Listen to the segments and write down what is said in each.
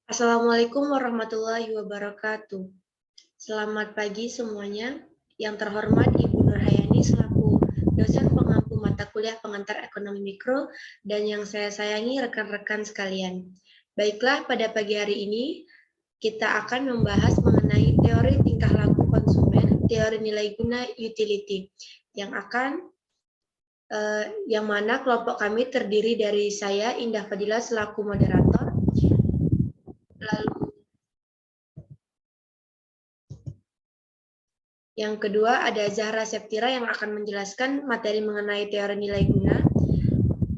Assalamualaikum warahmatullahi wabarakatuh. Selamat pagi semuanya. Yang terhormat Ibu Nurhayani selaku dosen pengampu mata kuliah pengantar ekonomi mikro dan yang saya sayangi rekan-rekan sekalian. Baiklah, pada pagi hari ini kita akan membahas mengenai teori tingkah laku konsumen, teori nilai guna utility yang mana kelompok kami terdiri dari saya Indah Fadila selaku moderator. Lalu yang kedua ada Zahra Septira yang akan menjelaskan materi mengenai teori nilai guna.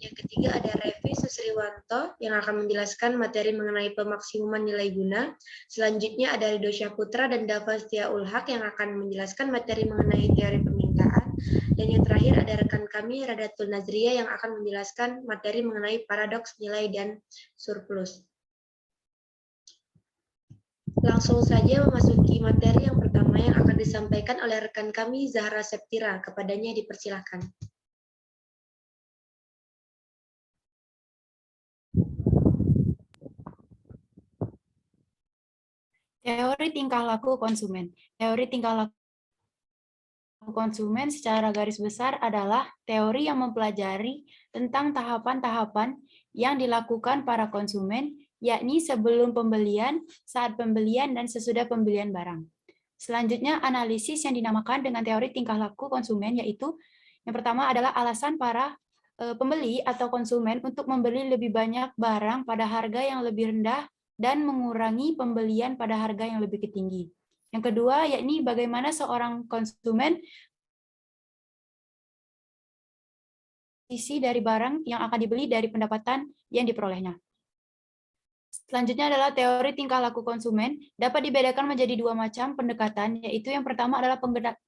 Yang ketiga ada Revi Susriwanto yang akan menjelaskan materi mengenai pemaksimuman nilai guna. Selanjutnya ada Ridho Syahputra dan Dava Setia-ul Haq yang akan menjelaskan materi mengenai teori permintaan. Dan yang terakhir ada rekan kami Radatul Nazria yang akan menjelaskan materi mengenai paradoks nilai dan surplus. Langsung saja memasuki materi yang pertama yang akan disampaikan oleh rekan kami Zahra Septira. Kepadanya dipersilakan. Teori tingkah laku konsumen. Teori tingkah laku konsumen secara garis besar adalah teori yang mempelajari tentang tahapan-tahapan yang dilakukan para konsumen, yakni sebelum pembelian, saat pembelian, dan sesudah pembelian barang. Selanjutnya, analisis yang dinamakan dengan teori tingkah laku konsumen, yaitu yang pertama adalah alasan para pembeli atau konsumen untuk membeli lebih banyak barang pada harga yang lebih rendah dan mengurangi pembelian pada harga yang lebih tinggi. Yang kedua, yakni bagaimana seorang konsumen sisi dari barang yang akan dibeli dari pendapatan yang diperolehnya. Selanjutnya adalah teori tingkah laku konsumen dapat dibedakan menjadi dua macam pendekatan, yaitu yang pertama adalah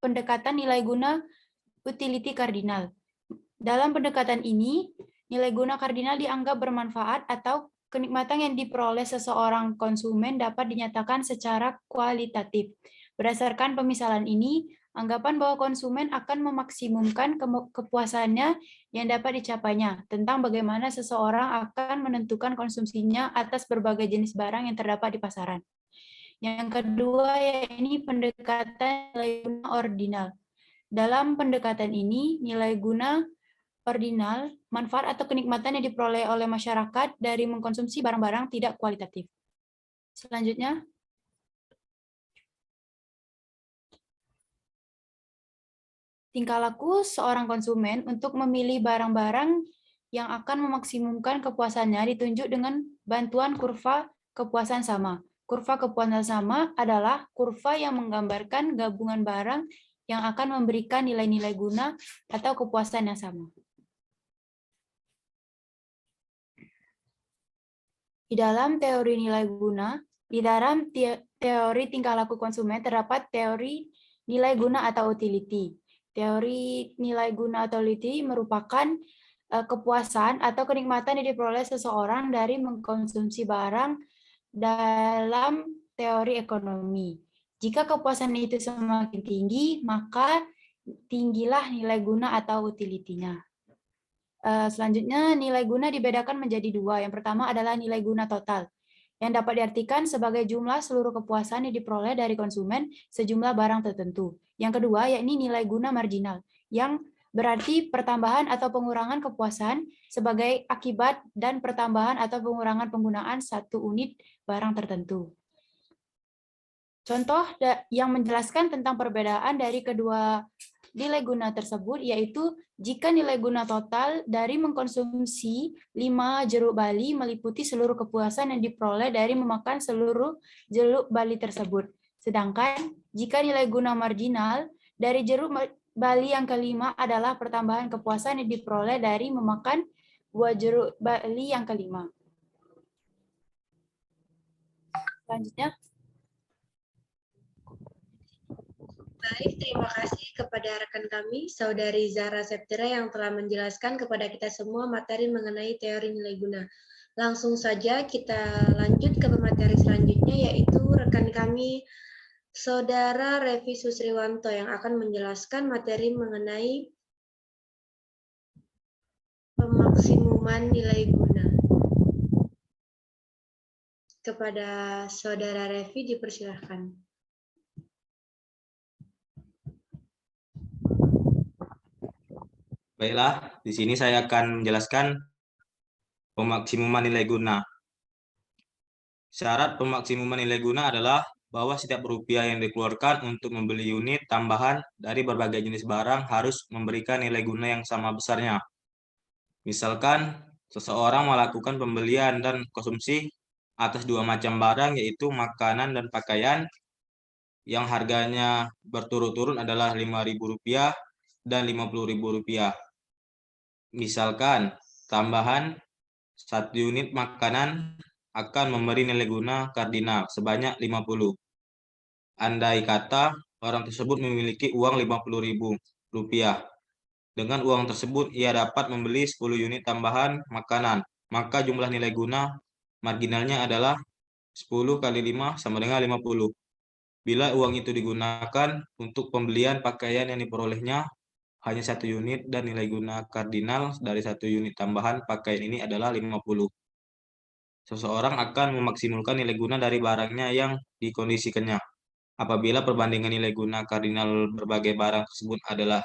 pendekatan nilai guna utility kardinal. Dalam pendekatan ini, nilai guna kardinal dianggap bermanfaat atau kenikmatan yang diperoleh seseorang konsumen dapat dinyatakan secara kualitatif. Berdasarkan pemisalan ini, anggapan bahwa konsumen akan memaksimumkan kepuasannya yang dapat dicapainya tentang bagaimana seseorang akan menentukan konsumsinya atas berbagai jenis barang yang terdapat di pasaran. Yang kedua, yakni pendekatan nilai guna ordinal. Dalam pendekatan ini, nilai guna ordinal, manfaat atau kenikmatan yang diperoleh oleh masyarakat dari mengkonsumsi barang-barang tidak kualitatif. Selanjutnya, tingkah laku seorang konsumen untuk memilih barang-barang yang akan memaksimumkan kepuasannya ditunjuk dengan bantuan kurva kepuasan sama. Kurva kepuasan sama adalah kurva yang menggambarkan gabungan barang yang akan memberikan nilai-nilai guna atau kepuasan yang sama. Di dalam teori nilai guna, di dalam teori tingkah laku konsumen terdapat teori nilai guna atau utility. Teori nilai guna atau utility merupakan kepuasan atau kenikmatan yang diperoleh seseorang dari mengkonsumsi barang dalam teori ekonomi. Jika kepuasan itu semakin tinggi, maka tinggilah nilai guna atau utility-nya. Selanjutnya, nilai guna dibedakan menjadi dua. Yang pertama adalah nilai guna total, yang dapat diartikan sebagai jumlah seluruh kepuasan yang diperoleh dari konsumen sejumlah barang tertentu. Yang kedua, yakni nilai guna marginal, yang berarti pertambahan atau pengurangan kepuasan sebagai akibat dan pertambahan atau pengurangan penggunaan satu unit barang tertentu. Contoh yang menjelaskan tentang perbedaan dari kedua nilai guna tersebut yaitu jika nilai guna total dari mengkonsumsi 5 jeruk bali meliputi seluruh kepuasan yang diperoleh dari memakan seluruh jeruk bali tersebut. Sedangkan jika nilai guna marginal dari jeruk bali yang kelima adalah pertambahan kepuasan yang diperoleh dari memakan buah jeruk bali yang kelima. Selanjutnya. Baik, terima kasih kepada rekan kami, Saudari Zahra Septira yang telah menjelaskan kepada kita semua materi mengenai teori nilai guna. Langsung saja kita lanjut ke materi selanjutnya, yaitu rekan kami, Saudara Revi Susriwanto yang akan menjelaskan materi mengenai pemaksimuman nilai guna. kepada Saudara Revi, dipersilahkan. Baiklah, di sini saya akan menjelaskan pemaksimuman nilai guna. Syarat pemaksimuman nilai guna adalah bahwa setiap rupiah yang dikeluarkan untuk membeli unit tambahan dari berbagai jenis barang harus memberikan nilai guna yang sama besarnya. Misalkan, seseorang melakukan pembelian dan konsumsi atas dua macam barang, yaitu makanan dan pakaian, yang harganya berturut-turut adalah Rp5.000 dan Rp50.000. Misalkan, tambahan 1 unit makanan akan memberi nilai guna kardinal sebanyak 50. Andai kata orang tersebut memiliki uang Rp50.000. Dengan uang tersebut, ia dapat membeli 10 unit tambahan makanan. Maka jumlah nilai guna marginalnya adalah 10 kali 5 sama dengan 50. Bila uang itu digunakan untuk pembelian pakaian yang diperolehnya hanya 1 unit dan nilai guna kardinal dari 1 unit tambahan pakaian ini adalah 50. Seseorang akan memaksimalkan nilai guna dari barangnya yang dikondisikannya. Apabila perbandingan nilai guna kardinal berbagai barang tersebut adalah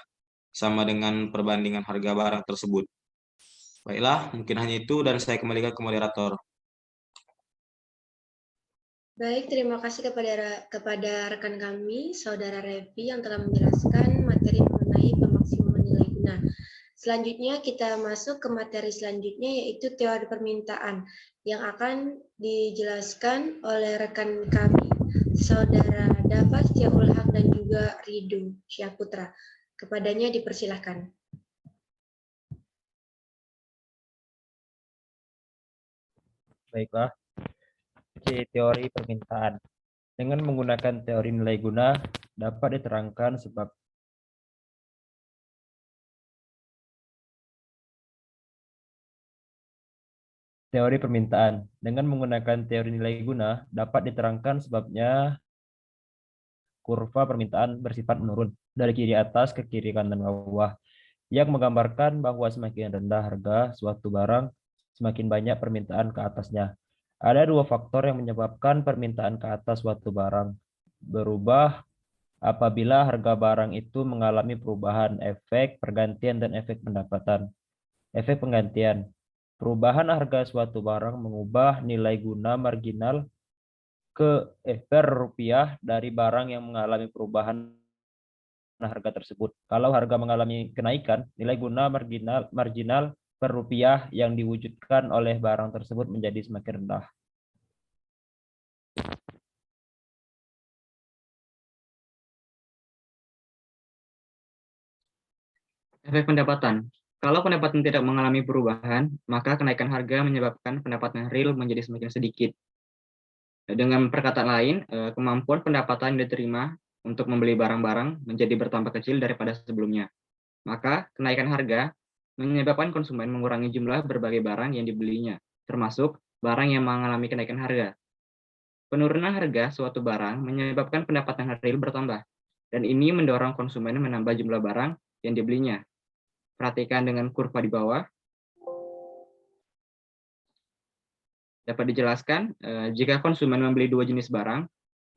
sama dengan perbandingan harga barang tersebut. Baiklah, mungkin hanya itu dan saya kembalikan ke moderator. Baik, terima kasih kepada rekan kami, Saudara Revi, yang telah menjelaskan materi mengenai pemaksimuman nilai guna. Selanjutnya kita masuk ke materi selanjutnya, yaitu teori permintaan, yang akan dijelaskan oleh rekan kami, Saudara Dava Setiaul Haq dan juga Ridho Syaputra. Kepadanya dipersilahkan. Baiklah. Teori permintaan. Dengan menggunakan teori nilai guna dapat diterangkan sebab teori permintaan. Dengan menggunakan teori nilai guna dapat diterangkan sebabnya kurva permintaan bersifat menurun dari kiri atas ke kiri kanan bawah, yang menggambarkan bahwa semakin rendah harga suatu barang, semakin banyak permintaan ke atasnya. Ada dua faktor yang menyebabkan permintaan ke atas suatu barang berubah apabila harga barang itu mengalami perubahan, efek pergantian dan efek pendapatan. Efek penggantian. Perubahan harga suatu barang mengubah nilai guna marginal per rupiah dari barang yang mengalami perubahan harga tersebut. Kalau harga mengalami kenaikan, nilai guna marginal per rupiah yang diwujudkan oleh barang tersebut menjadi semakin rendah. Efek pendapatan. Kalau pendapatan tidak mengalami perubahan, maka kenaikan harga menyebabkan pendapatan real menjadi semakin sedikit. Dengan perkataan lain, kemampuan pendapatan yang diterima untuk membeli barang-barang menjadi bertambah kecil daripada sebelumnya. Maka kenaikan harga menyebabkan konsumen mengurangi jumlah berbagai barang yang dibelinya, termasuk barang yang mengalami kenaikan harga. Penurunan harga suatu barang menyebabkan pendapatan real bertambah, dan ini mendorong konsumen menambah jumlah barang yang dibelinya. Perhatikan dengan kurva di bawah. Dapat dijelaskan, jika konsumen membeli dua jenis barang,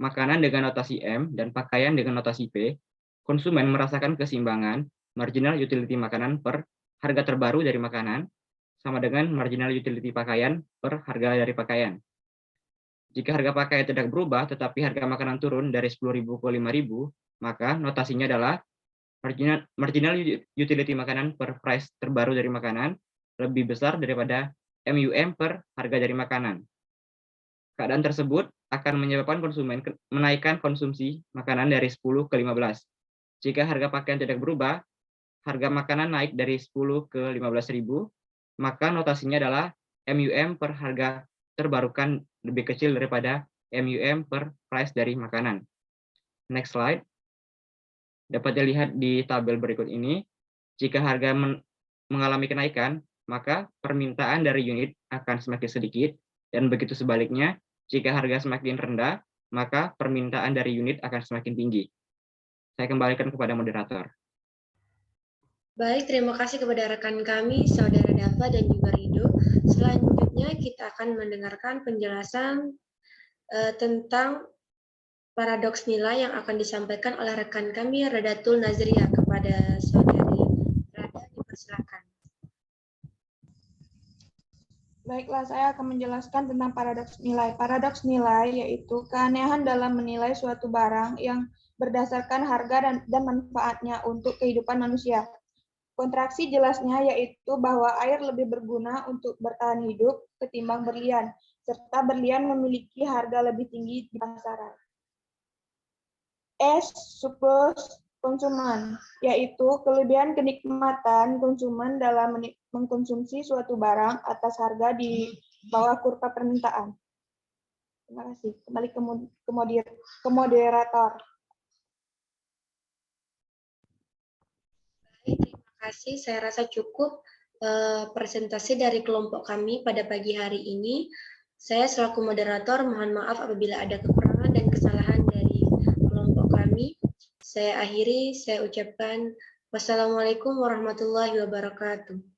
makanan dengan notasi M dan pakaian dengan notasi P, konsumen merasakan keseimbangan marginal utility makanan per harga terbaru dari makanan sama dengan marginal utility pakaian per harga dari pakaian. Jika harga pakaian tidak berubah, tetapi harga makanan turun dari 10.000 ke 5.000, maka notasinya adalah marginal utility makanan per price terbaru dari makanan lebih besar daripada MUM per harga dari makanan. Keadaan tersebut akan menyebabkan konsumen menaikkan konsumsi makanan dari 10 ke 15. Jika harga pakaian tidak berubah, harga makanan naik dari 10 ke 15.000, maka notasinya adalah MUM per harga terbarukan lebih kecil daripada MUM per price dari makanan. Next slide. Dapat dilihat di tabel berikut ini, jika harga mengalami kenaikan, maka permintaan dari unit akan semakin sedikit, dan begitu sebaliknya, jika harga semakin rendah, maka permintaan dari unit akan semakin tinggi. Saya kembalikan kepada moderator. Baik, terima kasih kepada rekan kami, Saudara Dava dan juga Ridho. Selanjutnya kita akan mendengarkan penjelasan tentang paradoks nilai yang akan disampaikan oleh rekan kami Radatul Nazria. Kepada saudari Rada, dipersilakan. Baiklah, saya akan menjelaskan tentang paradoks nilai. Paradoks nilai yaitu keanehan dalam menilai suatu barang yang berdasarkan harga dan manfaatnya untuk kehidupan manusia. Kontraksi jelasnya yaitu bahwa air lebih berguna untuk bertahan hidup ketimbang berlian, serta berlian memiliki harga lebih tinggi di pasaran. S surplus konsumen, yaitu kelebihan kenikmatan konsumen dalam mengkonsumsi suatu barang atas harga di bawah kurva permintaan. Terima kasih. Kembali ke moderator. Baik, terima kasih. Saya rasa cukup presentasi dari kelompok kami pada pagi hari ini. Saya selaku moderator mohon maaf apabila ada kekurangan dan kesalahan dari kelompok kami. Saya akhiri, saya ucapkan wassalamualaikum warahmatullahi wabarakatuh.